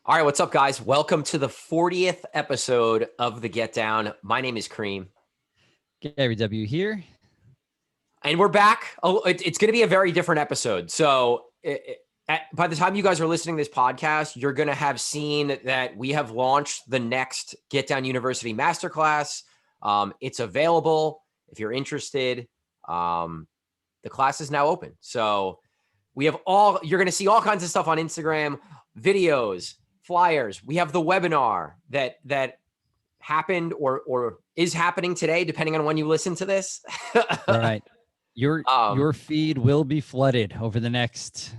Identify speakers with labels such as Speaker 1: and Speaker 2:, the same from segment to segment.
Speaker 1: All right, what's up, guys? Welcome to the 40th episode of the Get Down. My name is Cream.
Speaker 2: Gary W. here.
Speaker 1: And we're back. Oh, it's going to be a very different episode. So by the time you guys are listening to this podcast, you're going to have seen that we have launched the next Get Down University Masterclass. It's available if you're interested. The class is now open. So you're going to see all kinds of stuff on Instagram, videos, flyers. We have the webinar that happened or is happening today, depending on when you listen to this.
Speaker 2: Right. Your feed will be flooded over the next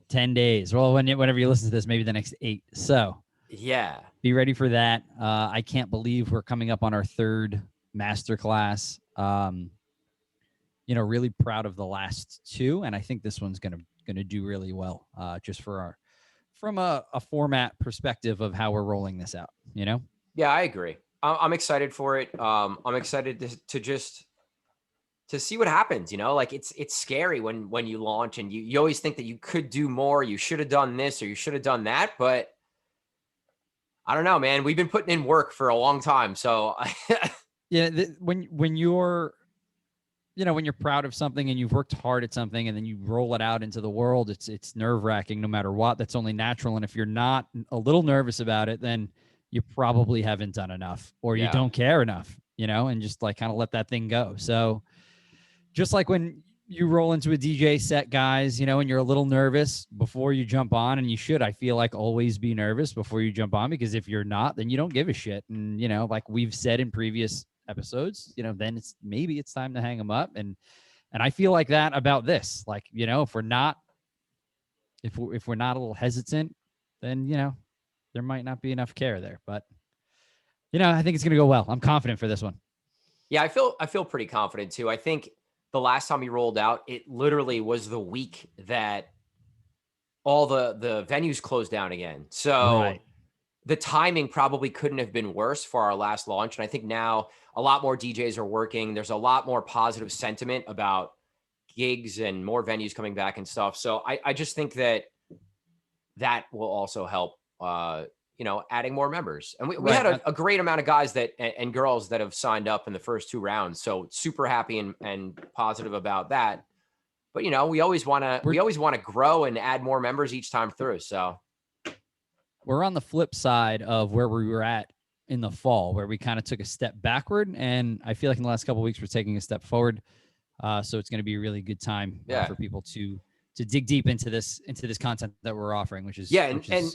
Speaker 2: 10 days. Well, whenever you listen to this, maybe the next 8. So
Speaker 1: yeah,
Speaker 2: be ready for that. I can't believe we're coming up on our 3rd masterclass. Really proud of the last 2. And I think this one's going to do really well, just from a format perspective of how we're rolling this out,
Speaker 1: Yeah, I agree. I'm excited for it. I'm excited to see what happens, like it's scary when you launch and you always think that you could do more. You should have done this or you should have done that. But I don't know, man, we've been putting in work for a long time. So
Speaker 2: yeah, when you're proud of something and you've worked hard at something and then you roll it out into the world, it's nerve-wracking no matter what. That's only natural. And if you're not a little nervous about it, then you probably haven't done enough or you don't care enough, and just like kind of let that thing go. So just like when you roll into a DJ set, guys, and you're a little nervous before you jump on, and you should, I feel like, always be nervous before you jump on, because if you're not, then you don't give a shit. And, like we've said in previous episodes, then it's time to hang them up. And I feel like that about this, like, if we're not a little hesitant, then, there might not be enough care there, but I think it's going to go well. I'm confident for this one.
Speaker 1: Yeah, I feel pretty confident too. I think the last time we rolled out, it literally was the week that all the venues closed down again. So the timing probably couldn't have been worse for our last launch. And I think now a lot more DJs are working. There's a lot more positive sentiment about gigs and more venues coming back and stuff. So I just think that will also help, adding more members. And we had a great amount of guys and girls that have signed up in the first 2 rounds. So super happy and positive about that. But, we always want to grow and add more members each time through. So
Speaker 2: we're on the flip side of where we were at in the fall, where we kind of took a step backward. And I feel like in the last couple of weeks, we're taking a step forward. So it's going to be a really good time for people to dig deep into this content that we're offering, which is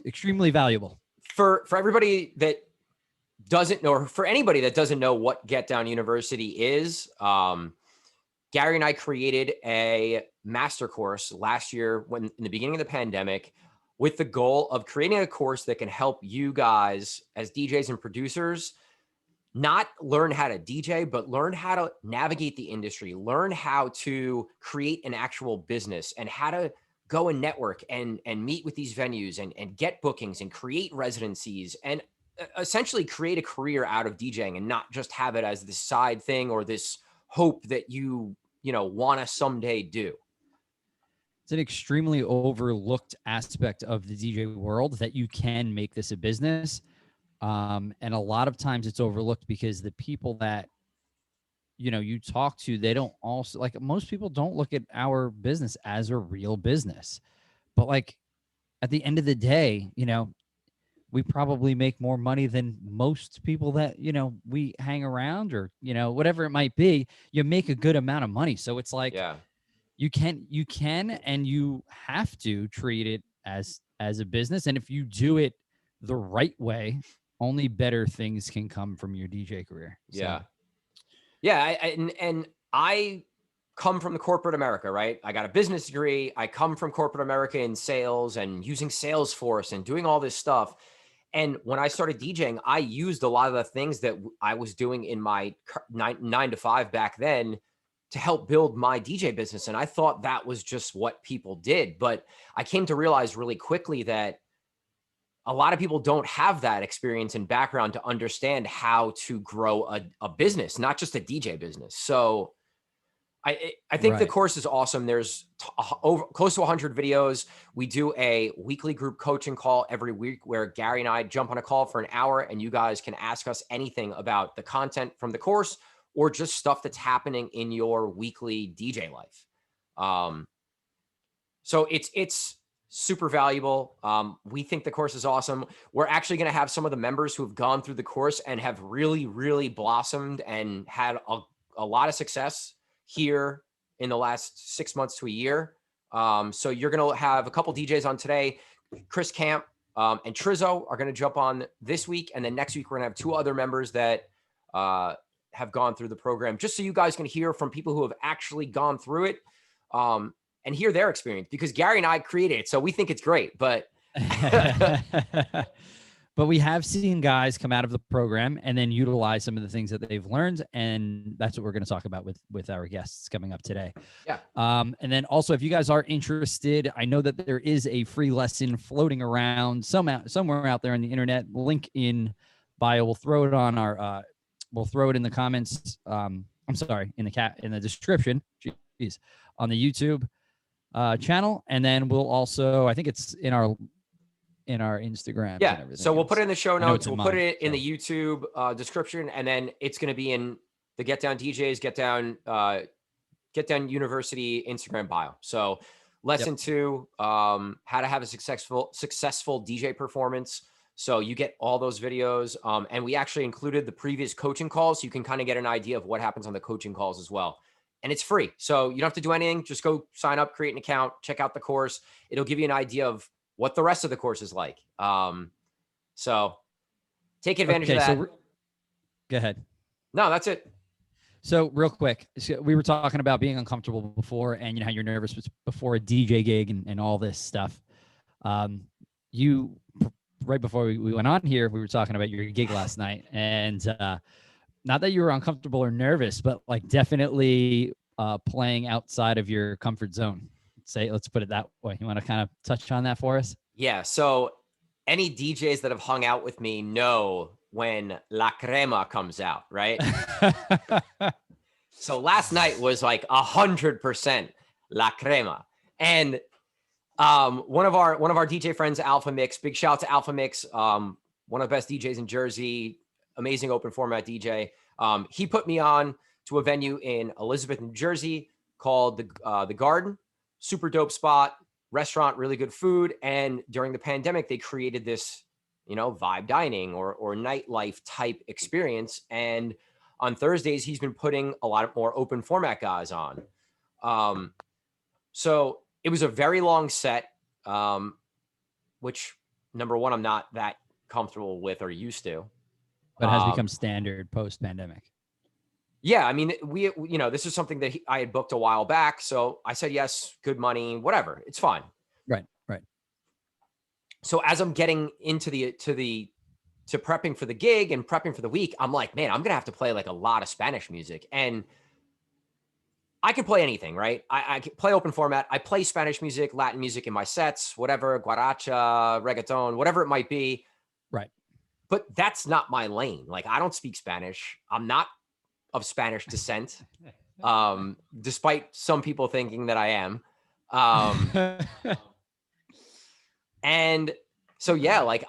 Speaker 2: extremely valuable.
Speaker 1: For everybody that doesn't know, or for anybody that doesn't know what Get Down University is, Gary and I created a master course last year in the beginning of the pandemic, with the goal of creating a course that can help you guys as DJs and producers not learn how to DJ, but learn how to navigate the industry, learn how to create an actual business, and how to go and network and meet with these venues and get bookings and create residencies and essentially create a career out of DJing, and not just have it as this side thing or this hope that you want to someday do.
Speaker 2: It's an extremely overlooked aspect of the DJ world that you can make this a business. And a lot of times it's overlooked because the people that, you talk to, they don't also, like, most people don't look at our business as a real business. But like at the end of the day, we probably make more money than most people that, we hang around, or, whatever it might be. You make a good amount of money. So it's like, you can and you have to treat it as a business. And if you do it the right way, only better things can come from your DJ career.
Speaker 1: So. I come from the corporate America, right? I got a business degree. I come from corporate America in sales and using Salesforce and doing all this stuff. And when I started DJing, I used a lot of the things that I was doing in my 9 to 5 back then to help build my DJ business. And I thought that was just what people did. But I came to realize really quickly that a lot of people don't have that experience and background to understand how to grow a business, not just a DJ business. So I think the
Speaker 2: Right.
Speaker 1: course is awesome. There's over close to 100 videos. We do a weekly group coaching call every week where Gary and I jump on a call for an hour, and you guys can ask us anything about the content from the course or just stuff that's happening in your weekly DJ life. So it's super valuable. We think the course is awesome. We're actually going to have some of the members who have gone through the course and have really, really blossomed and had a lot of success here in the last 6 months to a year. So you're going to have a couple DJs on today. Chris Camp and Trizzo are going to jump on this week. And then next week, we're going to have 2 other members that have gone through the program, just so you guys can hear from people who have actually gone through it. And hear their experience, because Gary and I created it. So we think it's great, but
Speaker 2: but we have seen guys come out of the program and then utilize some of the things that they've learned. And that's what we're going to talk about with our guests coming up today.
Speaker 1: Yeah.
Speaker 2: And then also, if you guys are interested, I know that there is a free lesson floating around somewhere out there on the internet, link in bio. We'll throw it on our, we'll throw it in the comments. I'm sorry, in the description, jeez, on the YouTube channel. And then we'll also, I think it's in our Instagram.
Speaker 1: Yeah. So we'll put it in the show notes. We'll put it in the YouTube description, and then it's going to be in the Get Down DJs, Get Down University Instagram bio. So lesson 2, how to have a successful DJ performance. So you get all those videos. And we actually included the previous coaching calls, so you can kind of get an idea of what happens on the coaching calls as well. And it's free. So you don't have to do anything. Just go sign up, create an account, check out the course. It'll give you an idea of what the rest of the course is like. So take advantage of that.
Speaker 2: So go ahead.
Speaker 1: No, that's it.
Speaker 2: So real quick, so we were talking about being uncomfortable before, and how you're nervous before a DJ gig and all this stuff. You, right before we went on here, we were talking about your gig last night, and not that you were uncomfortable or nervous, but like definitely playing outside of your comfort zone. Let's put it that way. You want to kind of touch on that for us?
Speaker 1: Yeah. So any DJs that have hung out with me know when La Crema comes out, right? So last night was like 100% La Crema. And one of our DJ friends, Alpha Mix, big shout out to Alpha Mix, one of the best DJs in Jersey, amazing open format DJ. He put me on to a venue in Elizabeth, New Jersey called the Garden. Super dope spot, restaurant, really good food. And during the pandemic, they created this, vibe dining or nightlife type experience. And on Thursdays, he's been putting a lot of more open format guys on. So it was a very long set, which number one, I'm not that comfortable with or used to.
Speaker 2: But it has become standard post-pandemic.
Speaker 1: Yeah, I mean, this is something that I had booked a while back, so I said yes, good money, whatever, it's fine.
Speaker 2: Right.
Speaker 1: So as I'm getting into to prepping for the gig and prepping for the week, I'm like, man, I'm gonna have to play like a lot of Spanish music, and I can play anything, right? I can play open format. I play Spanish music, Latin music in my sets, whatever, guaracha, reggaeton, whatever it might be.
Speaker 2: Right.
Speaker 1: But that's not my lane. Like, I don't speak Spanish. I'm not of Spanish descent, despite some people thinking that I am. And so, yeah, like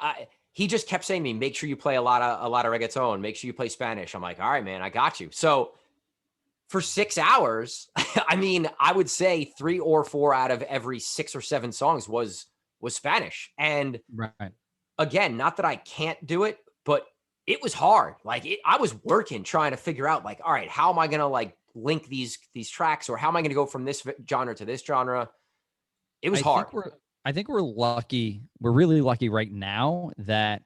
Speaker 1: he just kept saying to me, make sure you play a lot of reggaeton, make sure you play Spanish. I'm like, all right, man, I got you. So for 6 hours, I mean, I would say 3 or 4 out of every 6 or 7 songs was Spanish. And
Speaker 2: right.
Speaker 1: Again, not that I can't do it, but it was hard. Like I was working, trying to figure out like, all right, how am I going to like link these tracks, or how am I going to go from this genre to this genre? It was hard.
Speaker 2: I think we're lucky. We're really lucky right now that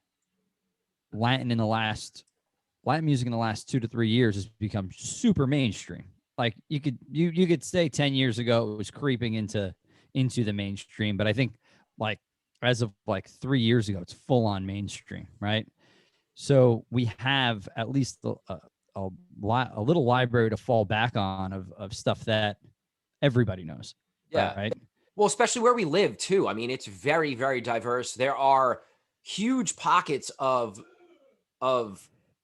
Speaker 2: Latin music in the last 2 to 3 years has become super mainstream. Like you could say 10 years ago it was creeping into the mainstream, but I think like as of like 3 years ago, it's full on mainstream, right? So we have at least a little library to fall back on of stuff that everybody knows.
Speaker 1: Yeah.
Speaker 2: Right.
Speaker 1: Well, especially where we live too. I mean, it's very, very diverse. There are huge pockets of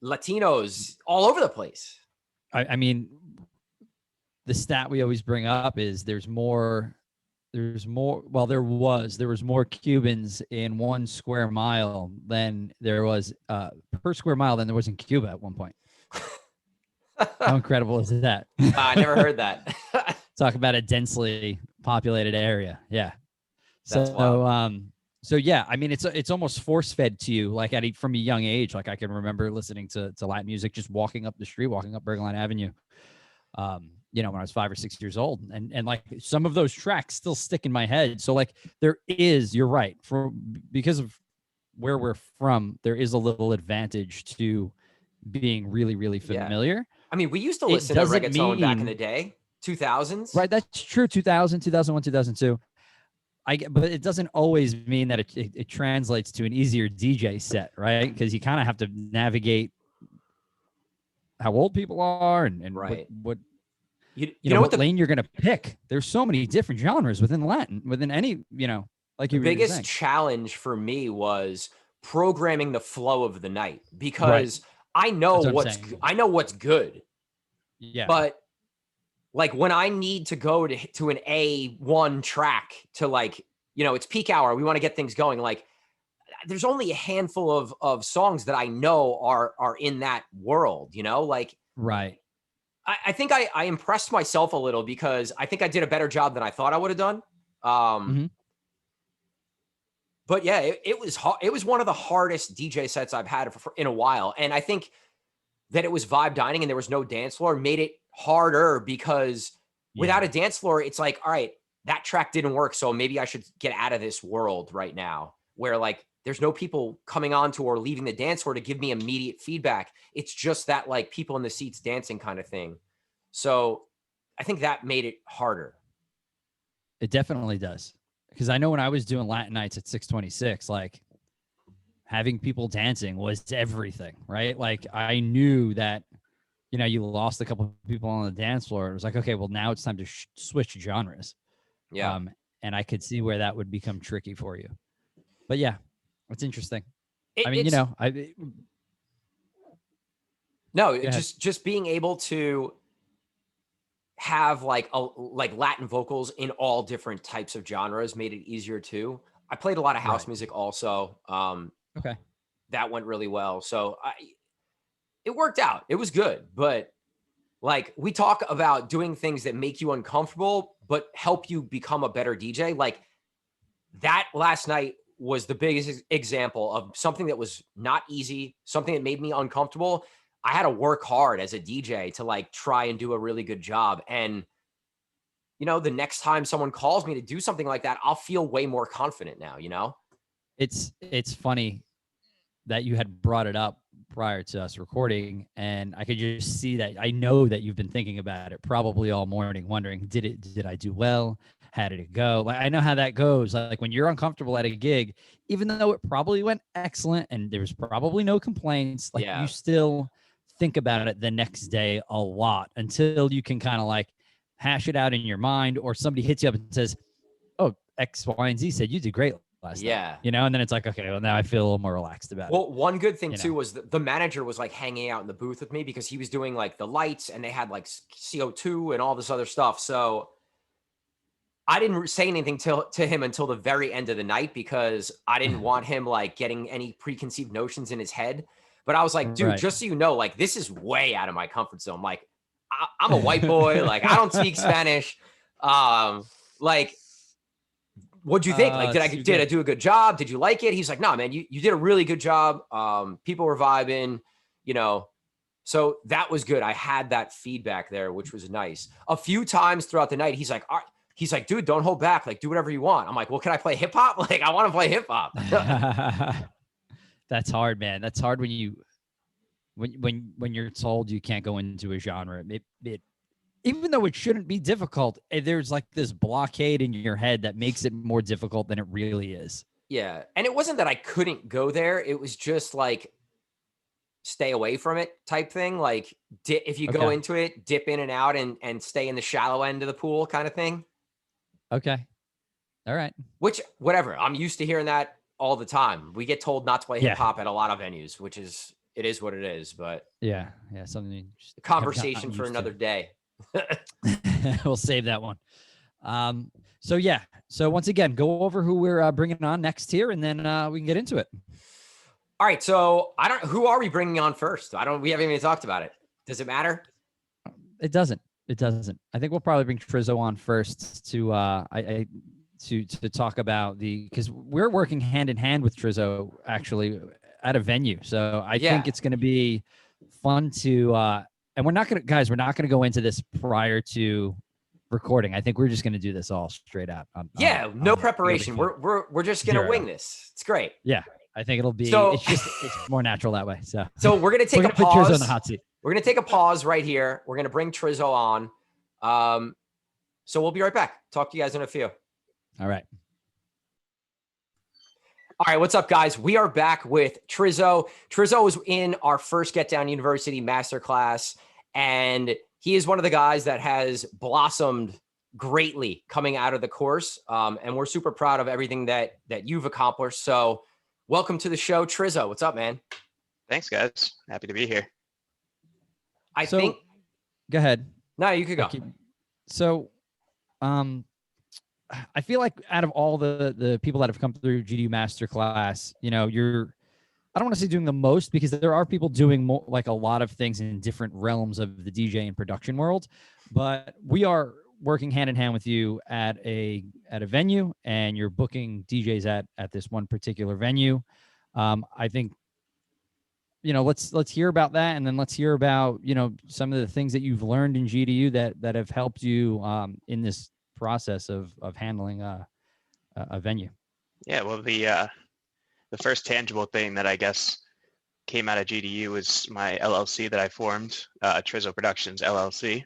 Speaker 1: Latinos all over the place.
Speaker 2: I mean, the stat we always bring up is there was more Cubans in 1 square mile than there was per square mile than there was in Cuba at one point. How incredible is that?
Speaker 1: I never heard that.
Speaker 2: Talk about a densely populated area. Yeah.
Speaker 1: That's
Speaker 2: So,
Speaker 1: wild.
Speaker 2: so yeah, I mean, it's almost force fed to you, like from a young age. Like I can remember listening to Latin music, just walking up the street, walking up Bergline Avenue. When I was 5 or 6 years old, and like some of those tracks still stick in my head. So like you're right, because of where we're from, there is a little advantage to being really, really familiar.
Speaker 1: Yeah. I mean, we used to
Speaker 2: It
Speaker 1: listen to
Speaker 2: doesn't
Speaker 1: reggaeton back in the
Speaker 2: mean,
Speaker 1: day, 2000s.
Speaker 2: right? That's true. 2000, 2001, 2002. But it doesn't always mean that it translates to an easier DJ set, right? Because you kind of have to navigate how old people are and
Speaker 1: Right.
Speaker 2: what
Speaker 1: You know what
Speaker 2: lane you're going to pick. There's so many different genres within Latin, within any, like
Speaker 1: the
Speaker 2: you were
Speaker 1: biggest
Speaker 2: saying.
Speaker 1: challenge for me was programming the flow of the night, because
Speaker 2: Right.
Speaker 1: I know
Speaker 2: I know
Speaker 1: what's good.
Speaker 2: Yeah.
Speaker 1: But like when I need to go to an A1 track to like, it's peak hour, we want to get things going. Like there's only a handful of songs that I know are in that world, like.
Speaker 2: Right.
Speaker 1: I think I impressed myself a little because I think I did a better job than I thought I would have done.
Speaker 2: Mm-hmm.
Speaker 1: But yeah, it was hard. It was one of the hardest DJ sets I've had in a while. And I think that it was vibe dining and there was no dance floor made it harder, because without a dance floor, it's like, all right, that track didn't work. So maybe I should get out of this world right now, where like there's no people coming on to or leaving the dance floor to give me immediate feedback. It's just that like people in the seats dancing kind of thing. So I think that made it harder.
Speaker 2: It definitely does. Because I know when I was doing Latin nights at 626, like having people dancing was everything, right? Like I knew that, you lost a couple of people on the dance floor. It was like, okay, well now it's time to switch genres.
Speaker 1: Yeah.
Speaker 2: And I could see where that would become tricky for you. But yeah, it's interesting.
Speaker 1: Just being able to have like Latin vocals in all different types of genres made it easier too. I played a lot of house music also.
Speaker 2: Okay.
Speaker 1: That went really well. So it worked out. It was good. But like we talk about doing things that make you uncomfortable, but help you become a better DJ. Like that last night was the biggest example of something that was not easy, something that made me uncomfortable. I had to work hard as a DJ to like try and do a really good job. And, the next time someone calls me to do something like that, I'll feel way more confident now,
Speaker 2: It's funny that you had brought it up prior to us recording, and I could just see that. I know that you've been thinking about it probably all morning, wondering, did I do well? How did it go? Like, I know how that goes. Like when you're uncomfortable at a gig, even though it probably went excellent and there's probably no complaints, like you still think about it the next day a lot until you can kind of like hash it out in your mind, or somebody hits you up and says, oh, X, Y, and Z said you did great last night. And then it's like, okay, well now I feel a little more relaxed about it.
Speaker 1: Well, one good thing too was the manager was like hanging out in the booth with me, because he was doing like the lights and they had like CO2 and all this other stuff. So I didn't say anything to him until the very end of the night, because I didn't want him like getting any preconceived notions in his head. But I was like, dude, just so you know, like this is way out of my comfort zone. Like I'm a white boy. Like I don't speak Spanish. Like, what'd you think? Like, did I do a good job? Did you like it? He's like, no, man, you did a really good job. People were vibing, so that was good. I had that feedback there, which was nice. A few times throughout the night, he's like, all right. He's like, dude, don't hold back. Like, do whatever you want. I'm like, well, can I play hip hop? Like, I want to play hip hop.
Speaker 2: That's hard, man. That's hard when you're told you can't go into a genre. It even though it shouldn't be difficult, there's like this blockade in your head that makes it more difficult than it really is.
Speaker 1: Yeah. And it wasn't that I couldn't go there. It was just like, stay away from it type thing. Like if you go into it, dip in and out and stay in the shallow end of the pool kind of thing.
Speaker 2: Okay. All right.
Speaker 1: Which, whatever. I'm used to hearing that all the time. We get told not to play hip hop at a lot of venues, it is what it is. But
Speaker 2: yeah. Something
Speaker 1: conversation for another day.
Speaker 2: We'll save that one. So yeah. So once again, go over who we're bringing on next here, and then we can get into it.
Speaker 1: All right. So who are we bringing on first? We haven't even talked about it. Does it matter?
Speaker 2: It doesn't. It doesn't. I think we'll probably bring Trizzo on first to talk about because we're working hand in hand with Trizzo actually at a venue. So I think it's going to be fun to and we're not going to go into this prior to recording. I think we're just going to do this all straight out.
Speaker 1: No preparation. We're just going to wing this. It's great.
Speaker 2: Yeah. I think it'll be, it's more natural that way. So
Speaker 1: we're going to take a pause.
Speaker 2: Put Trizzo on the hot seat.
Speaker 1: We're going to take a pause right here. We're going to bring Trizzo on. So we'll be right back. Talk to you guys in a few.
Speaker 2: All right.
Speaker 1: All right. What's up, guys? We are back with Trizzo. Trizzo was in our first Get Down University masterclass, and he is one of the guys that has blossomed greatly coming out of the course. And we're super proud of everything that you've accomplished. So welcome to the show, Trizzo. What's up, man?
Speaker 3: Thanks, guys. Happy to be here.
Speaker 2: Go ahead.
Speaker 1: No, you could go.
Speaker 2: So, I feel like out of all the people that have come through GDU Masterclass, I don't want to say doing the most, because there are people doing more, like a lot of things in different realms of the DJ and production world, but we are working hand in hand with you at a venue, and you're booking DJs at this one particular venue. I think, let's hear about that, and then let's hear about, some of the things that you've learned in GDU that have helped you in this process of handling a venue.
Speaker 3: Yeah, well, the first tangible thing that I guess came out of GDU was my LLC that I formed, Trizzo Productions LLC.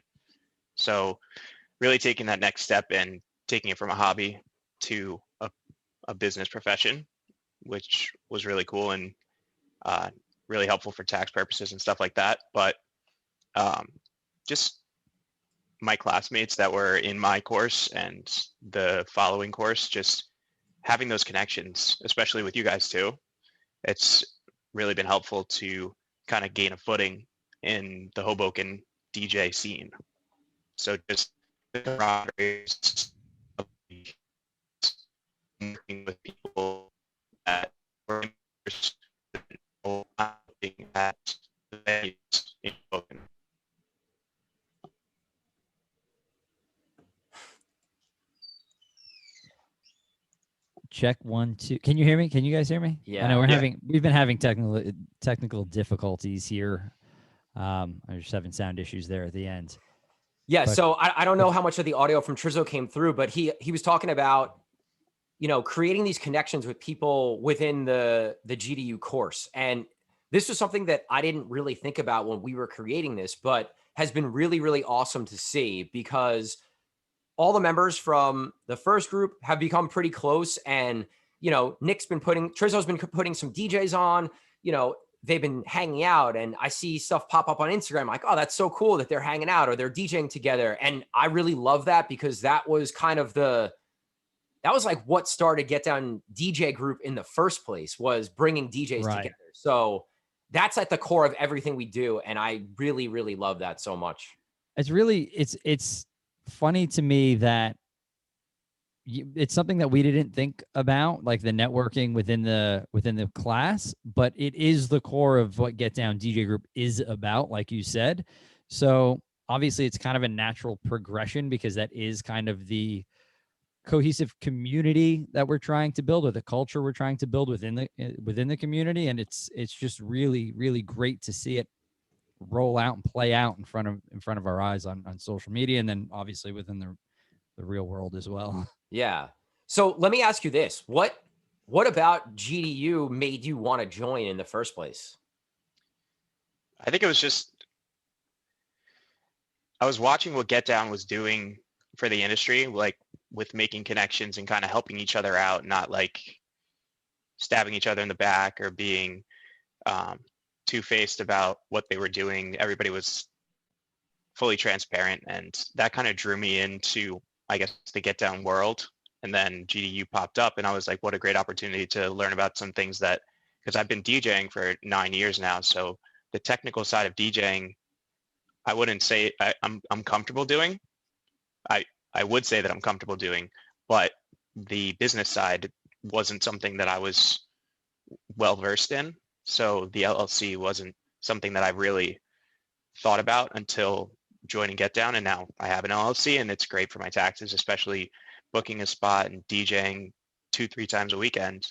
Speaker 3: So really taking that next step and taking it from a hobby to a business profession, which was really cool and really helpful for tax purposes and stuff like that. But just my classmates that were in my course and the following course, just having those connections, especially with you guys too, it's really been helpful to kind of gain a footing in the Hoboken DJ scene. So just the camaraderie, working with people that were at the venues in Hoboken.
Speaker 2: Check 1 2. Can you hear me? Can you guys hear me?
Speaker 1: Yeah.
Speaker 2: I know we've been having technical difficulties here. I'm just having sound issues there at the end.
Speaker 1: Yeah. So I don't know how much of the audio from Trizzo came through, but he was talking about, creating these connections with people within the GDU course. And this was something that I didn't really think about when we were creating this, but has been really, really awesome to see, because all the members from the first group have become pretty close. And, Trizzo's been putting some DJs on, they've been hanging out, and I see stuff pop up on Instagram. Like, oh, that's so cool that they're hanging out or they're DJing together. And I really love that, because that was kind of like what started Get Down DJ group in the first place, was bringing DJs together. So that's at the core of everything we do. And I really, really love that so much.
Speaker 2: It's funny to me that it's something that we didn't think about, like the networking within the class, but it is the core of what Get Down DJ group is about, like you said. So obviously it's kind of a natural progression, because that is kind of the cohesive community that we're trying to build, or the culture we're trying to build within the community. And it's just really, really great to see it roll out and play out in front of our eyes on social media, and then obviously within the real world as well.
Speaker 1: Yeah. So let me ask you this. What about GDU made you want to join in the first place?
Speaker 3: I think it was just, I was watching what Get Down was doing for the industry, like with making connections and kind of helping each other out, not like stabbing each other in the back or being two-faced about what they were doing. Everybody was fully transparent, and that kind of drew me into, I guess, the Get Down world. And then GDU popped up, and I was like, what a great opportunity to learn about some things that, because I've been DJing for 9 years now, so the technical side of DJing I wouldn't say I'm comfortable doing. I would say that I'm comfortable doing, but the business side wasn't something that I was well versed in. So the LLC wasn't something that I really thought about until joining Get Down, and now I have an LLC, and it's great for my taxes, especially booking a spot and DJing 2-3 times a weekend.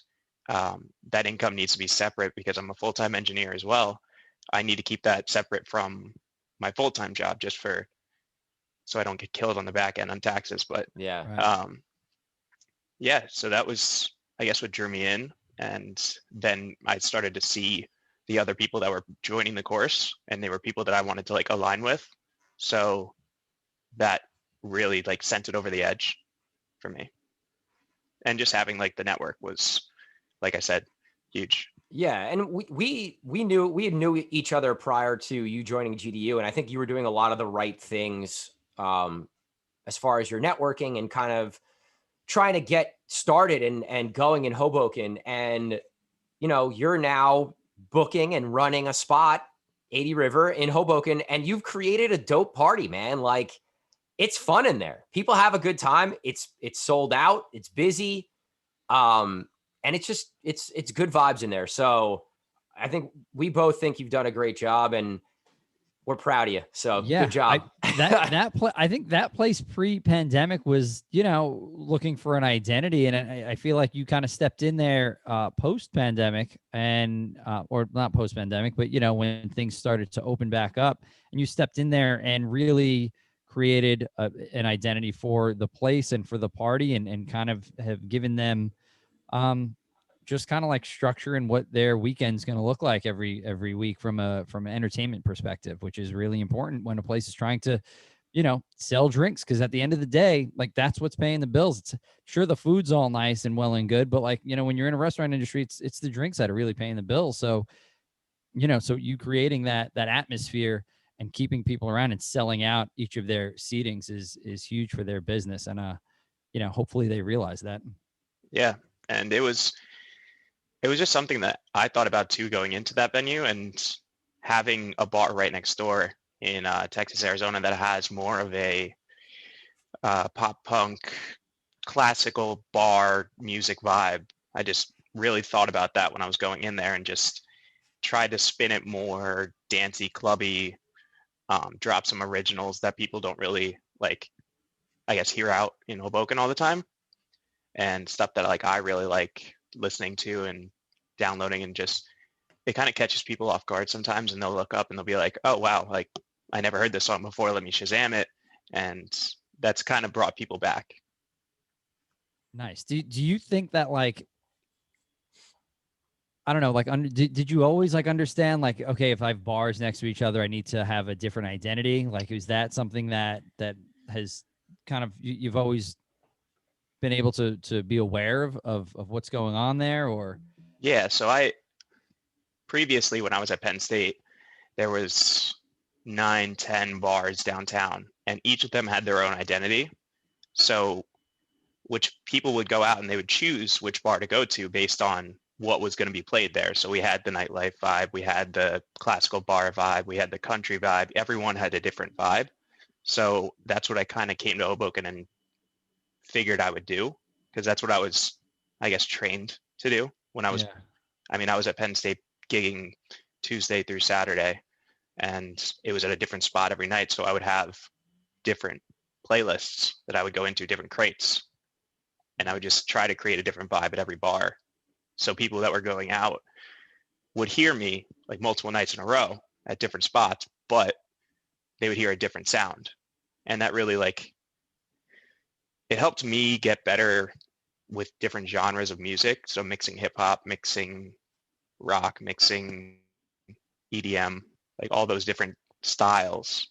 Speaker 3: That income needs to be separate because I'm a full-time engineer as well. I need to keep that separate from my full-time job just so I don't get killed on the back end on taxes. But
Speaker 1: Yeah.
Speaker 2: Right.
Speaker 3: Yeah, so that was, I guess, what drew me in. And then I started to see the other people that were joining the course, and they were people that I wanted to like align with. So that really like sent it over the edge for me. And just having like the network was, like I said, huge.
Speaker 1: Yeah, and we knew each other prior to you joining GDU, and I think you were doing a lot of the right things as far as your networking and kind of trying to get started and going in Hoboken. And you're now booking and running a spot, 80 River in Hoboken, and you've created a dope party, man. Like, it's fun in there. People have a good time. It's sold out. It's busy. And it's just, it's good vibes in there. So I think we both think you've done a great job, and we're proud of you. So good job.
Speaker 2: I think that place pre-pandemic was, looking for an identity. And I feel like you kind of stepped in there post-pandemic and, or not post-pandemic, but, when things started to open back up, and you stepped in there and really created an identity for the place and for the party, and kind of have given them just kind of like structure and what their weekend's going to look like every week from an entertainment perspective, which is really important when a place is trying to, sell drinks. Because at the end of the day, like, that's what's paying the bills. It's sure the food's all nice and well and good, but like, when you're in a restaurant industry, it's the drinks that are really paying the bills. So, so you creating that atmosphere and keeping people around and selling out each of their seatings is huge for their business. And, hopefully they realize that.
Speaker 3: Yeah. And it was just something that I thought about too, going into that venue, and having a bar right next door in Texas, Arizona, that has more of a pop punk, classical bar music vibe. I just really thought about that when I was going in there, and just tried to spin it more dancey, clubby, drop some originals that people don't really like, I guess, hear out in Hoboken all the time, and stuff that like I really like listening to and downloading. And just, it kind of catches people off guard sometimes, and they'll look up and they'll be like, oh wow, like, I never heard this song before, let me Shazam it. And that's kind of brought people back.
Speaker 2: Nice. Do you think that, like, I don't know, like, did you always like understand, like, okay, if I have bars next to each other, I need to have a different identity? Like, is that something that has kind of, you've always been able to be aware of what's going on there? Or
Speaker 3: Yeah, so I previously, when I was at Penn State, there was 9-10 bars downtown, and each of them had their own identity. So which people would go out and they would choose which bar to go to based on what was going to be played there. So we had the nightlife vibe, we had the classical bar vibe, we had the country vibe. Everyone had a different vibe. So that's what I kind of came to Hoboken and figured I would do, because that's what I was, I guess, trained to do when I was, I was at Penn State gigging Tuesday through Saturday, and it was at a different spot every night. So I would have different playlists that I would go into, different crates, and I would just try to create a different vibe at every bar. So people that were going out would hear me like multiple nights in a row at different spots, but they would hear a different sound. And that really, like, it helped me get better with different genres of music. So mixing hip hop, mixing rock, mixing EDM, like all those different styles.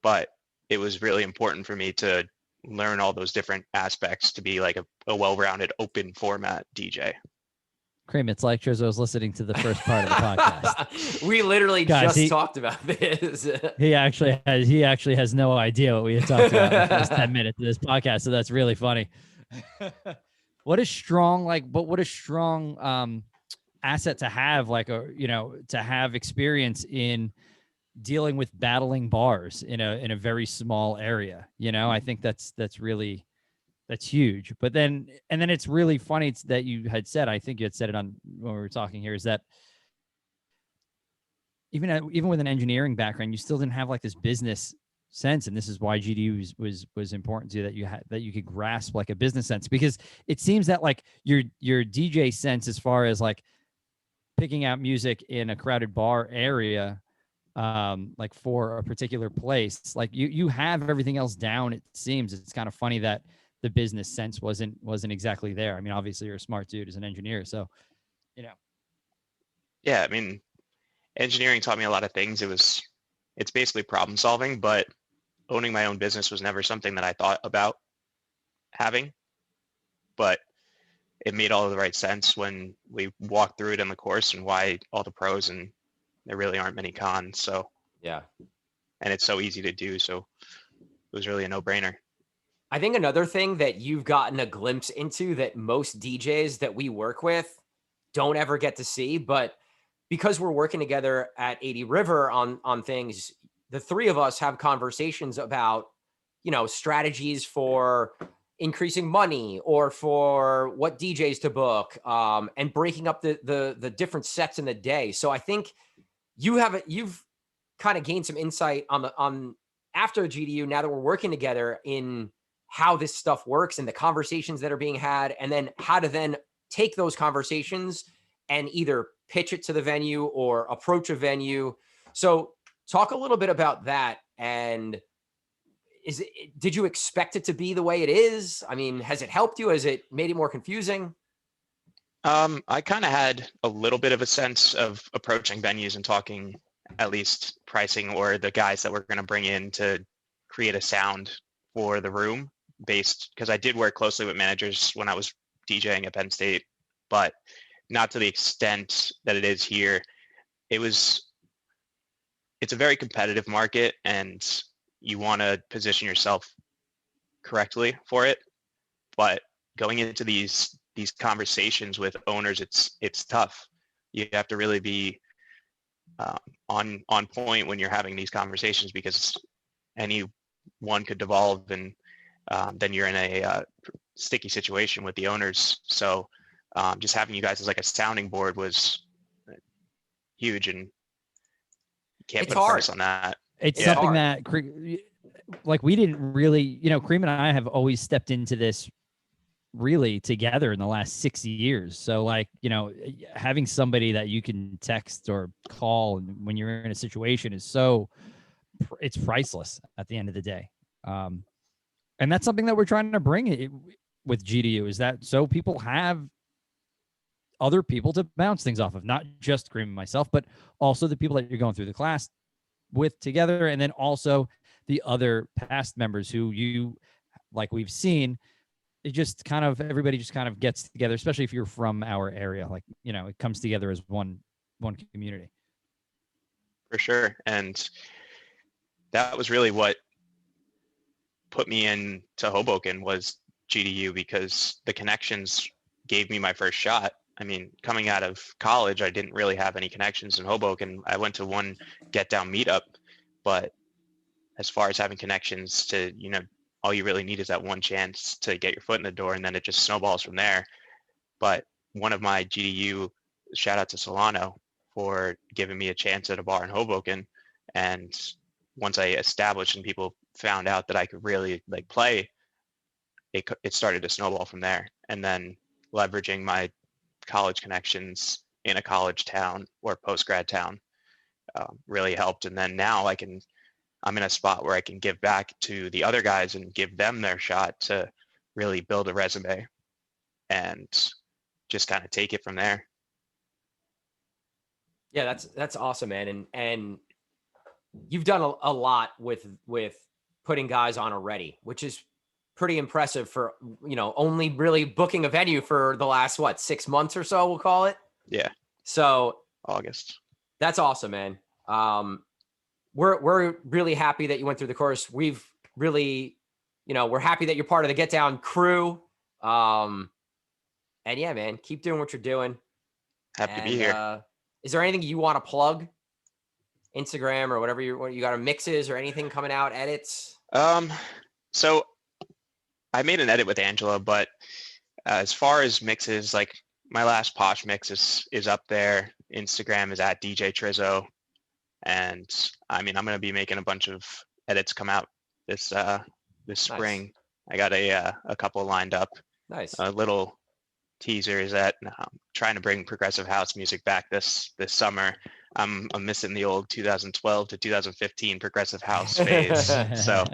Speaker 3: But it was really important for me to learn all those different aspects to be like a well-rounded open format DJ.
Speaker 2: Cream, it's like Trizzo was listening to the first part of the podcast.
Speaker 1: We literally just talked about this.
Speaker 2: He actually has no idea what we had talked about in the first 10 minutes of this podcast. So that's really funny. What a strong asset to have, like, to have experience in dealing with battling bars in a very small area. I think that's huge. But then it's really funny that you had said, I think you had said it on when we were talking here, is that even with an engineering background, you still didn't have like this business sense, and this is why GDU was important to you, that you could grasp like a business sense, because it seems that like your DJ sense, as far as like picking out music in a crowded bar area, like for a particular place, like you have everything else down. It seems it's kind of funny that the business sense wasn't exactly there. I mean, obviously you're a smart dude as an engineer, so
Speaker 3: Yeah, I mean, engineering taught me a lot of things. It's basically problem solving, but owning my own business was never something that I thought about having, but it made all of the right sense when we walked through it in the course, and why all the pros, and there really aren't many cons. So
Speaker 1: Yeah.
Speaker 3: and it's so easy to do. So it was really a no-brainer.
Speaker 1: I think another thing that you've gotten a glimpse into that most DJs that we work with don't ever get to see, but because we're working together at 80 River on things, the three of us have conversations about, strategies for increasing money or for what DJs to book, and breaking up the different sets in the day. So I think you've kind of gained some insight on after GDU, now that we're working together, in how this stuff works and the conversations that are being had, and then how to then take those conversations and either pitch it to the venue or approach a venue. So talk a little bit about that. And did you expect it to be the way it is? I mean, has it helped you? Has it made it more confusing?
Speaker 3: I kind of had a little bit of a sense of approaching venues and talking at least pricing, or the guys that we're going to bring in to create a sound for the room, because I did work closely with managers when I was DJing at Penn State, but not to the extent that it is here. It's a very competitive market, and you want to position yourself correctly for it. But going into these conversations with owners, it's tough. You have to really be on point when you're having these conversations, because any one could devolve, and then you're in a sticky situation with the owners. So just having you guys as like a sounding board was huge, and you can't
Speaker 1: It's
Speaker 3: put a
Speaker 1: hard.
Speaker 3: price on that.
Speaker 2: it's
Speaker 3: Yeah.
Speaker 2: something that like we didn't really, Cream and I have always stepped into this really together in the last 6 years. So like, having somebody that you can text or call when you're in a situation is it's priceless at the end of the day. And that's something that we're trying to bring with GDU, is that so people have other people to bounce things off of, not just Cream and myself, but also the people that you're going through the class with together. And then also the other past members who like we've seen, everybody just kind of gets together, especially if you're from our area. Like, it comes together as one community.
Speaker 3: For sure. And that was really what put me into Hoboken, was GDU, because the connections gave me my first shot. I mean, coming out of college, I didn't really have any connections in Hoboken. I went to one Get Down meetup, but as far as having connections to, all you really need is that one chance to get your foot in the door, and then it just snowballs from there. But one of my GDU, shout out to Solano for giving me a chance at a bar in Hoboken. And once I established and people found out that I could really like play, it started to snowball from there. And then leveraging my college connections in a college town or post-grad town really helped. And then now I'm in a spot where I can give back to the other guys and give them their shot to really build a resume, and just kind of take it from there.
Speaker 1: Yeah, that's awesome, man. And you've done a lot with putting guys on already, which is pretty impressive for, only really booking a venue for the last 6 months or so, we'll call it.
Speaker 3: Yeah.
Speaker 1: So
Speaker 3: August.
Speaker 1: That's awesome, man. We're really happy that you went through the course. We've really, we're happy that you're part of the Get Down crew. And yeah, man, keep doing what you're doing.
Speaker 3: Happy to be here.
Speaker 1: Is there anything you want to plug? Instagram or whatever you got, mixes or anything coming out, edits?
Speaker 3: So I made an edit with Angela, but as far as mixes, like my last Posh mix is up there. Instagram is at DJ Trizzo. And I mean, I'm going to be making a bunch of edits come out this spring.
Speaker 1: Nice.
Speaker 3: I got a couple lined up.
Speaker 1: Nice.
Speaker 3: A little teaser is that I'm trying to bring progressive house music back this summer. I'm missing the old 2012 to 2015 progressive house phase. So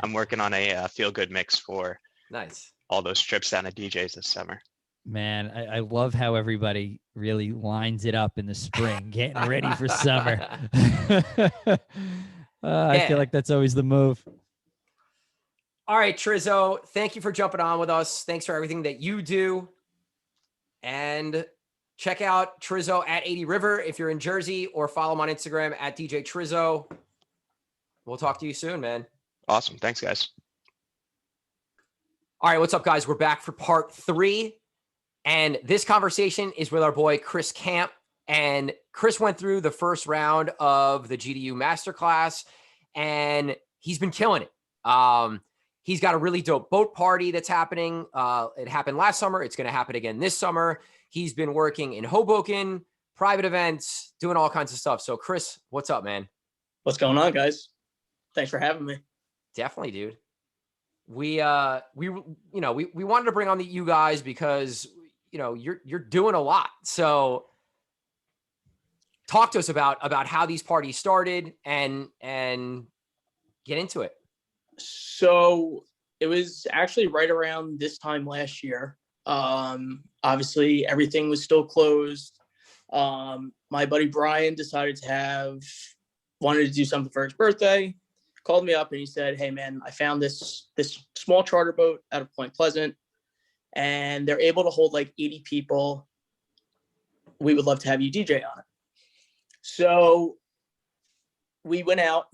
Speaker 3: I'm working on a feel good mix for
Speaker 1: nice
Speaker 3: all those trips down to DJs this summer.
Speaker 2: Man, I love how everybody really lines it up in the spring, getting ready for summer. I feel like that's always the move.
Speaker 1: All right, Trizzo, thank you for jumping on with us. Thanks for everything that you do. And check out Trizzo at 80 River if you're in Jersey, or follow him on Instagram at DJ Trizzo. We'll talk to you soon, man.
Speaker 3: Awesome. Thanks, guys.
Speaker 1: All right, what's up, guys? We're back for part 3. And this conversation is with our boy, Chris Camp. And Chris went through the first round of the GDU Masterclass, and he's been killing it. He's got a really dope boat party that's happening. It happened last summer. It's going to happen again this summer. He's been working in Hoboken, private events, doing all kinds of stuff. So Chris, what's up, man?
Speaker 4: What's going on, guys? Thanks for having me.
Speaker 1: Definitely, dude. We wanted to bring on you guys because, you're doing a lot. So talk to us about how these parties started and get into it.
Speaker 4: So it was actually right around this time last year. Obviously everything was still closed. My buddy Brian decided to wanted to do something for his birthday, called me up and he said, "Hey man, I found this small charter boat out of Point Pleasant and they're able to hold like 80 people. We would love to have you DJ on it." So we went out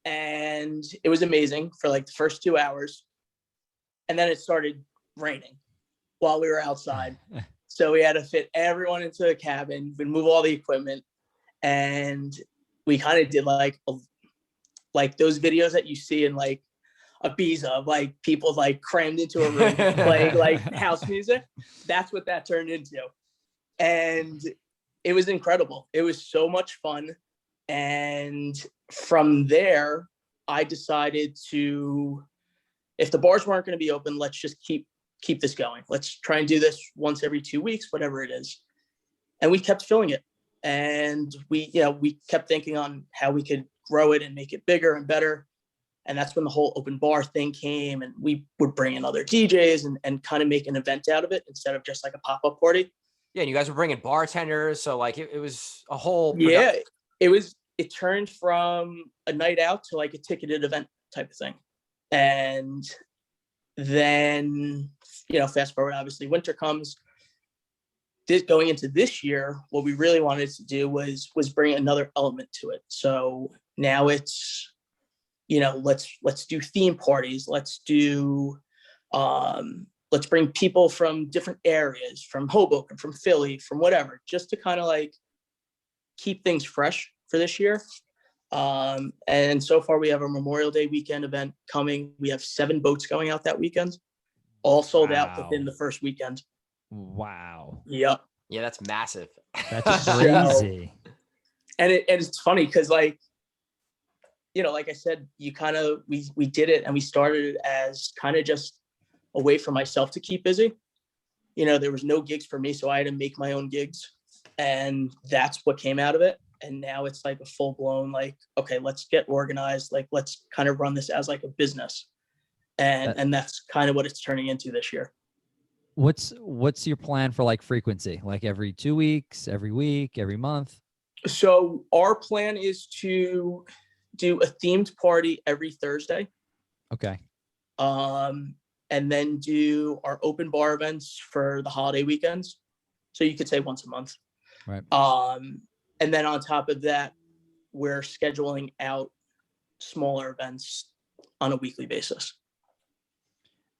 Speaker 4: and it was amazing for like the first 2 hours. And then it started raining while we were outside. So we had to fit everyone into the cabin, we move all the equipment. And we kind of did like those videos that you see in like Ibiza of like people like crammed into a room playing like house music. That's what that turned into. And it was incredible. It was so much fun. And from there, I decided to, if the bars weren't going to be open, let's just keep this going. Let's try and do this once every 2 weeks, whatever it is. And we kept filling it. And we kept thinking on how we could grow it and make it bigger and better. And that's when the whole open bar thing came, and we would bring in other DJs and kind of make an event out of it instead of just like a pop-up party.
Speaker 1: Yeah, and you guys were bringing bartenders, so like it was a whole
Speaker 4: it turned from a night out to like a ticketed event type of thing. And then, fast forward, obviously winter comes. Going into this year, what we really wanted to do was bring another element to it. So now it's, let's do theme parties. Let's bring people from different areas, from Hoboken, from Philly, from whatever, just to kind of like keep things fresh for this year. And so far we have a Memorial Day weekend event coming. We have 7 boats going out that weekend, all sold out within the first weekend.
Speaker 2: Wow.
Speaker 4: Yep.
Speaker 1: Yeah, that's massive.
Speaker 2: That's crazy.
Speaker 4: And it's funny because like I said, we did it and we started it as kind of just a way for myself to keep busy. There was no gigs for me, so I had to make my own gigs, and that's what came out of it. And now it's like a full blown, like, okay, let's get organized. Like, let's kind of run this as like a business. And that's kind of what it's turning into this year.
Speaker 2: What's your plan for like frequency? Like every 2 weeks, every week, every month?
Speaker 4: So our plan is to do a themed party every Thursday.
Speaker 2: Okay.
Speaker 4: And then do our open bar events for the holiday weekends. So you could say once a month.
Speaker 2: Right.
Speaker 4: And then on top of that, we're scheduling out smaller events on a weekly basis.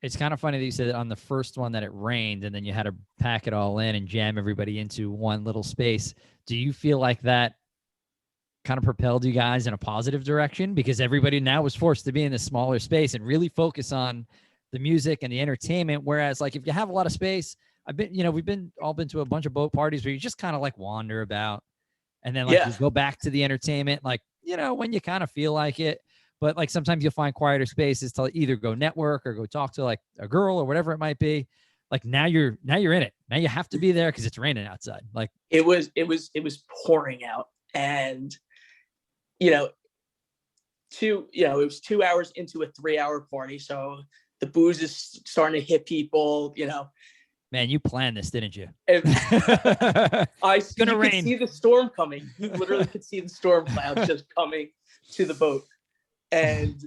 Speaker 2: It's kind of funny that you said on the first one that it rained and then you had to pack it all in and jam everybody into one little space. Do you feel like that kind of propelled you guys in a positive direction, because everybody now was forced to be in a smaller space and really focus on the music and the entertainment. Whereas like if you have a lot of space, we've all been to a bunch of boat parties where you just kind of like wander about, and then like you go back to the entertainment, like, when you kind of feel like it. But like sometimes you'll find quieter spaces to either go network or go talk to like a girl or whatever it might be. Like now you're in it. Now you have to be there because it's raining outside. Like
Speaker 4: it was pouring out, and it was 2 hours into a 3-hour party, so the booze is starting to hit people.
Speaker 2: Man, you planned this, didn't you?
Speaker 4: Could see the storm coming. You literally could see the storm clouds just coming to the boat. And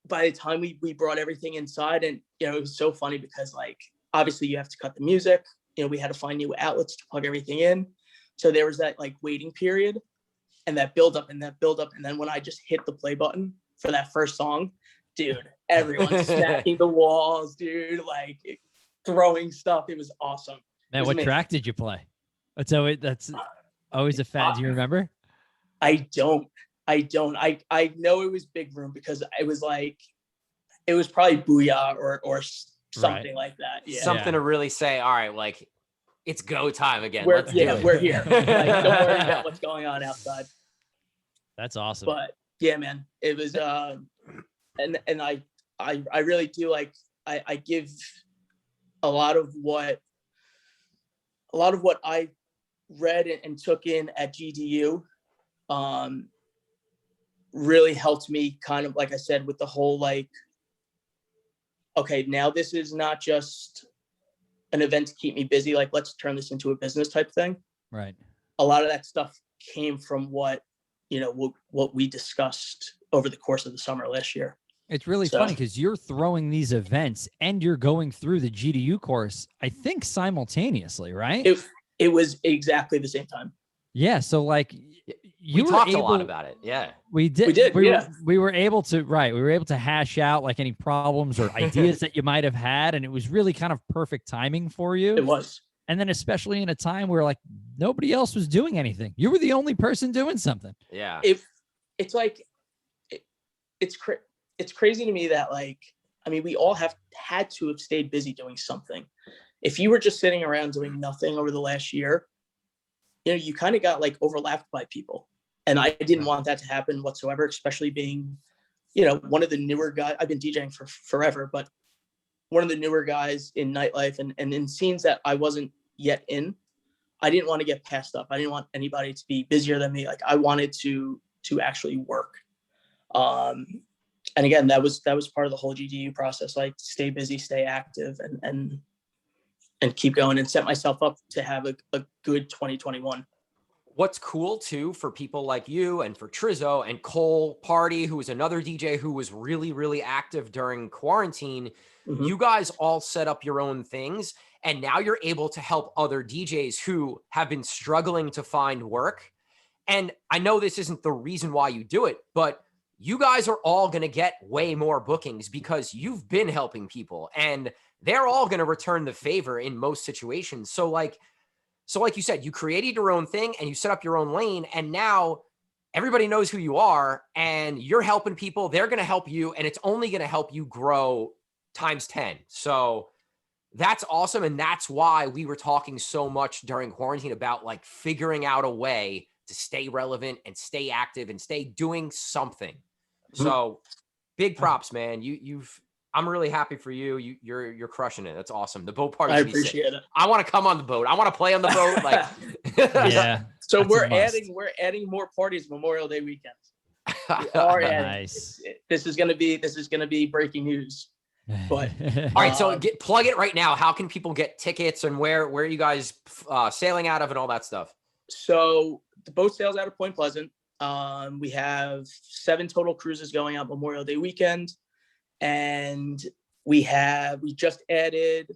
Speaker 4: by the time we brought everything inside, and it was so funny because like obviously you have to cut the music. We had to find new outlets to plug everything in. So there was that like waiting period and that build up. And then when I just hit the play button for that first song, dude, everyone's smacking the walls, dude, like throwing stuff. It was awesome.
Speaker 2: Man, what track did you play? That's always a fan. Do you remember?
Speaker 4: I don't. I know it was Big Room because it was probably Booyah or something like that. Yeah.
Speaker 1: Something to really say, all right, like it's go time again.
Speaker 4: We're here. Like, don't worry about what's going on outside.
Speaker 2: That's awesome.
Speaker 4: But yeah, man, it was and I really do like I give a lot of what I read and took in at GDU really helped me kind of, like I said, with the whole like, okay, now this is not just an event to keep me busy. Like, let's turn this into a business type thing.
Speaker 2: Right.
Speaker 4: A lot of that stuff came from what we discussed over the course of the summer last year.
Speaker 2: It's really funny because you're throwing these events and you're going through the GDU course, I think simultaneously, right?
Speaker 4: It was exactly the same time.
Speaker 2: Yeah. So like
Speaker 1: we talked a lot about it. Yeah,
Speaker 2: we did. We were able to hash out like any problems or ideas that you might have had. And it was really kind of perfect timing for you.
Speaker 4: It was.
Speaker 2: And then especially in a time where like nobody else was doing anything. You were the only person doing something.
Speaker 1: Yeah.
Speaker 4: It's crazy to me that like, I mean, we all had to have stayed busy doing something. If you were just sitting around doing nothing over the last year, you kind of got like overlapped by people. And I didn't want that to happen whatsoever, especially being, one of the newer guys. I've been DJing for forever, but one of the newer guys in nightlife and in scenes that I wasn't yet in. I didn't want to get passed up. I didn't want anybody to be busier than me. Like I wanted to actually work. And again, that was part of the whole GDU process, like stay busy, stay active, and keep going and set myself up to have a good 2021.
Speaker 1: What's cool too for people like you and for Trizzo and Cole Party, who was another DJ who was really, really active during quarantine, you guys all set up your own things. And now you're able to help other DJs who have been struggling to find work. And I know this isn't the reason why you do it, but you guys are all going to get way more bookings because you've been helping people and they're all going to return the favor in most situations. So like you said, you created your own thing and you set up your own lane, and now everybody knows who you are and you're helping people. They're going to help you, and it's only going to help you grow times 10. So that's awesome. And that's why we were talking so much during quarantine about like figuring out a way to stay relevant and stay active and stay doing something. So big props, man. I'm really happy for you. You're crushing it. That's awesome. The boat party.
Speaker 4: I appreciate it.
Speaker 1: I want to come on the boat. I want to play on the boat. Like,
Speaker 2: yeah.
Speaker 4: So we're adding more parties Memorial Day weekend.
Speaker 2: Nice.
Speaker 4: This is gonna be breaking news. But
Speaker 1: all right, so plug it right now. How can people get tickets, and where are you guys sailing out of and all that stuff?
Speaker 4: So the boat sails out of Point Pleasant. We have 7 total cruises going out Memorial Day weekend. And we just added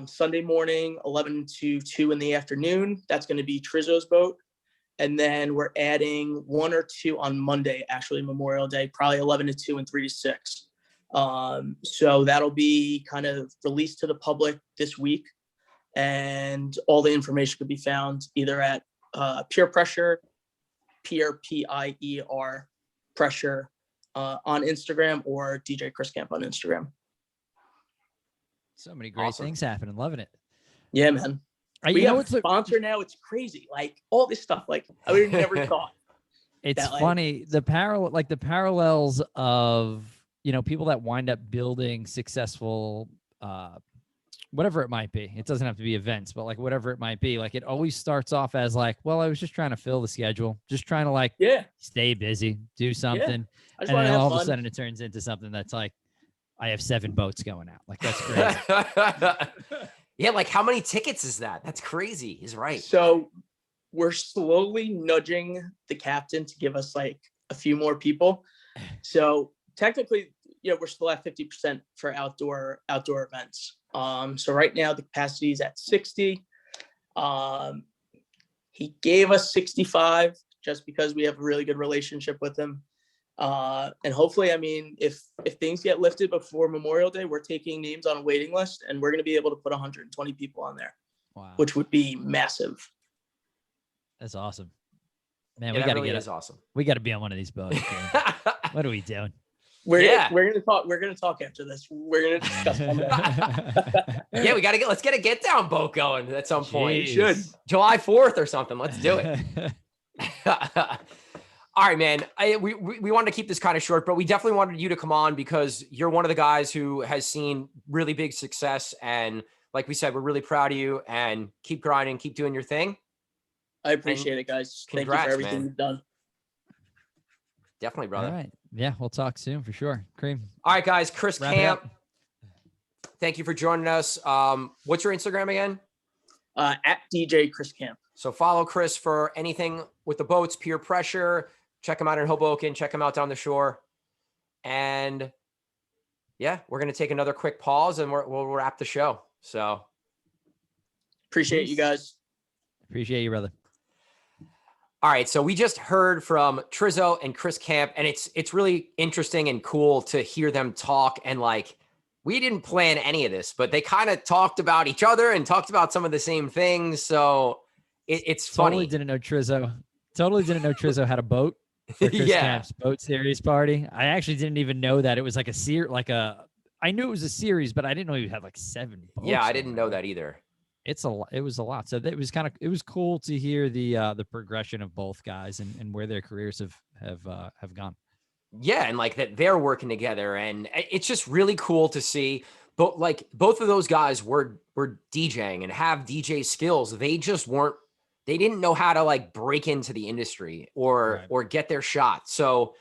Speaker 4: Sunday morning, 11 to 2 in the afternoon. That's going to be Trizzo's boat. And then we're adding 1 or 2 on Monday, actually Memorial Day, probably 11 to 2 and 3 to 6. So that'll be kind of released to the public this week. And all the information could be found either at Peer Pressure Pier, Pier, pressure on Instagram, or DJ Chris Camp on Instagram.
Speaker 2: So many great things happening. Loving it.
Speaker 4: Yeah, man. We have a sponsor now. It's crazy. Like all this stuff. Like I would have never thought.
Speaker 2: It's funny. The parallels of, people that wind up building successful, whatever it might be. It doesn't have to be events, but like whatever it might be. Like it always starts off as like, well, I was just trying to fill the schedule, just trying to stay busy, do something. And then all of a sudden it turns into something that's like, I have 7 boats going out. Like that's crazy.
Speaker 1: Yeah. Like how many tickets is that? That's crazy. He's right.
Speaker 4: So we're slowly nudging the captain to give us like a few more people. So technically, we're still at 50% for outdoor events. So right now the capacity is at 60. He gave us 65 just because we have a really good relationship with him. And hopefully, I mean, if things get lifted before Memorial Day, we're taking names on a waiting list and we're going to be able to put 120 people on there.
Speaker 2: Wow.
Speaker 4: Which would be massive.
Speaker 2: That's awesome. Man,
Speaker 1: yeah,
Speaker 2: we got to
Speaker 1: really
Speaker 2: get
Speaker 1: is awesome.
Speaker 2: We got to be on one of these boats. What are we doing?
Speaker 4: We're gonna talk after this. We're gonna discuss on that.
Speaker 1: Yeah, let's get a Get Down boat going at some point.
Speaker 2: Jeez.
Speaker 1: Should July 4th or something. Let's do it. All right, man. We wanted to keep this kind of short, but we definitely wanted you to come on because you're one of the guys who has seen really big success. And like we said, we're really proud of you and keep grinding, keep doing your thing.
Speaker 4: I appreciate it, guys.
Speaker 1: Congrats,
Speaker 4: thank you for everything
Speaker 1: man.
Speaker 4: you've done.
Speaker 1: Definitely, brother.
Speaker 2: All right. Yeah, we'll talk soon for sure. Cream.
Speaker 1: All right, guys. Chris
Speaker 2: Wrap it
Speaker 1: Camp.
Speaker 2: up.
Speaker 1: Thank you for joining us. What's your Instagram again?
Speaker 4: At DJ Chris Camp.
Speaker 1: So follow Chris for anything with the boats, peer pressure. Check him out in Hoboken. Check him out down the shore. And yeah, we're going to take another quick pause and we'll wrap the show. So
Speaker 4: appreciate you guys.
Speaker 2: Appreciate you, brother.
Speaker 1: All right. So we just heard from Trizzo and Chris Camp, and it's really interesting and cool to hear them talk. And like, we didn't plan any of this, but they kind of talked about each other and talked about some of the same things. So it's funny.
Speaker 2: Totally didn't know Trizzo had a boat for Chris Camp's boat series party. I actually didn't even know that it was like I knew it was a series, but I didn't know you had like 7 boats.
Speaker 1: Yeah, I didn't know that either.
Speaker 2: It was a lot. So it was cool to hear the progression of both guys and where their careers have gone.
Speaker 1: Yeah. And like that they're working together, and it's just really cool to see. But like both of those guys were DJing and have DJ skills. They didn't know how to like break into the industry or get their shot. So,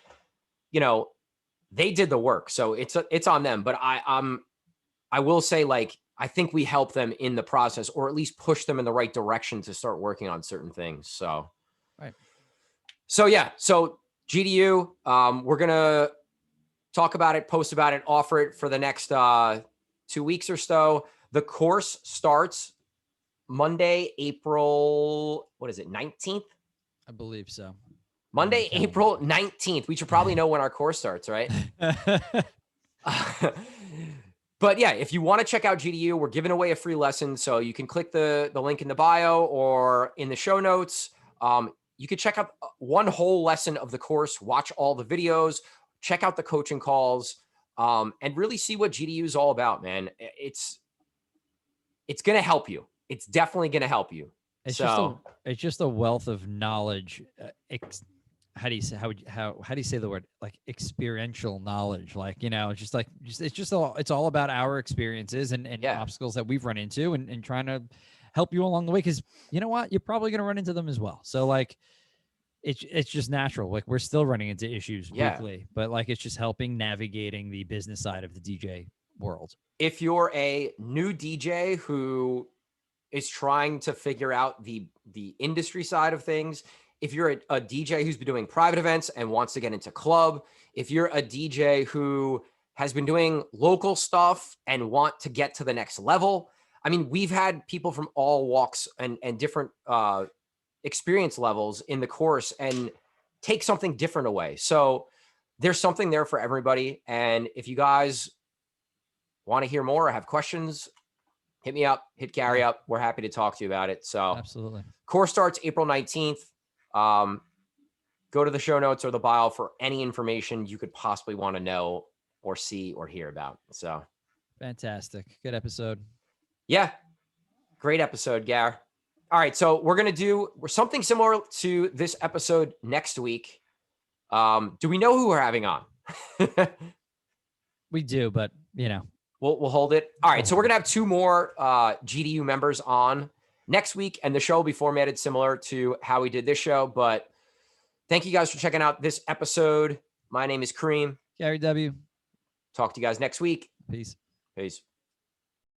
Speaker 1: they did the work. So it's on them. But I will say, like, I think we help them in the process, or at least push them in the right direction to start working on certain things. So,
Speaker 2: right.
Speaker 1: So yeah. So GDU, we're going to talk about it, post about it, offer it for the next 2 weeks or so. The course starts Monday, April, 19th?
Speaker 2: I believe so.
Speaker 1: Monday, April 19th. We should probably know when our course starts, right? But yeah, if you want to check out GDU, we're giving away a free lesson. So you can click the link in the bio or in the show notes. You can check out one whole lesson of the course, watch all the videos, check out the coaching calls, and really see what GDU is all about, man. It's going to help you. It's definitely going to help you.
Speaker 2: It's just a wealth of knowledge. How do you say the word, like experiential knowledge? Like, it's all about our experiences and obstacles that we've run into and trying to help you along the way. Cause you know what, you're probably going to run into them as well. So like, it's just natural. Like we're still running into issues weekly, but like, it's just helping navigating the business side of the DJ world.
Speaker 1: If you're a new DJ who is trying to figure out the industry side of things, if you're a DJ who's been doing private events and wants to get into club, if you're a DJ who has been doing local stuff and want to get to the next level, I mean, we've had people from all walks and different experience levels in the course and take something different away. So there's something there for everybody. And if you guys want to hear more or have questions, hit me up, hit Gary up. We're happy to talk to you about it. So
Speaker 2: absolutely.
Speaker 1: Course starts April 19th. go to the show notes or the bio for any information you could possibly want to know or see or hear about. So
Speaker 2: fantastic. Good episode.
Speaker 1: Yeah. Great episode, Gar. All right. So we're going to do something similar to this episode next week. Do we know who we're having on?
Speaker 2: We do, but you know,
Speaker 1: we'll hold it. All right. So we're going to have 2 more GDU members on next week, and the show will be formatted similar to how we did this show. But thank you guys for checking out this episode. My name is Kareem.
Speaker 2: Gary W.
Speaker 1: Talk to you guys next week.
Speaker 2: Peace.
Speaker 1: Peace.